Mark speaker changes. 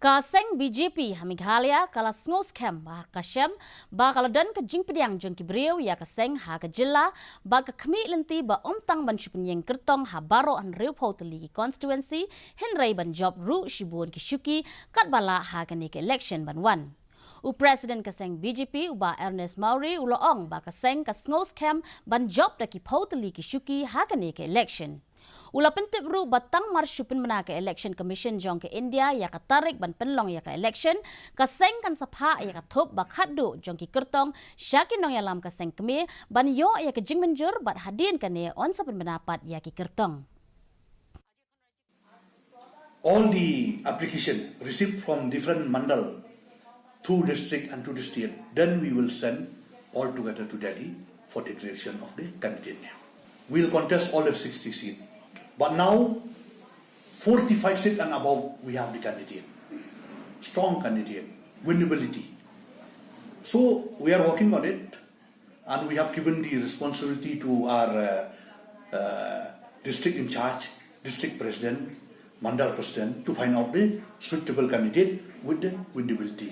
Speaker 1: Ka Seng BJP Hamighalia kala Sngew Skhem ba ka Shem ba kala dan ka jingpediang jong kibriu ya ka Seng ha ka jilla ba ka kmi lenti ba omtang ban chupenyeng kertong ha baro an riu Tylli constituency henrei ban job ru shibun ki Shuki kat bala ha ka ni ke election ban wan. President ka Seng BJP uba Ernest Mauri uloong ba ka Seng ka Sngew Skhem ban job da ki Tylli ki Shuki ha ka ni ke election. Ula pentip ru batang marsyupin mena ke election commission Jong ke India ya ka tarik ban penlong ya ka election ka Seng kan sapha ya ka thop ba khaddu Jong ki kertong syakin nong ya lam ka Seng kemi ban yo ya ka jingmenjur bat hadin kan ne on sapin pendapat ya ki kertong.
Speaker 2: All the application received from different mandal, 2 district and 2 district, then we will send all together to Delhi for declaration of the candidate name. We'll contest all the 60 seats. But now, 45 seats and above, we have the candidate. Strong candidate, winnability. So, we are working on it, and we have given the responsibility to our district in charge, district president, mandal president, to find out the suitable candidate with the winnability.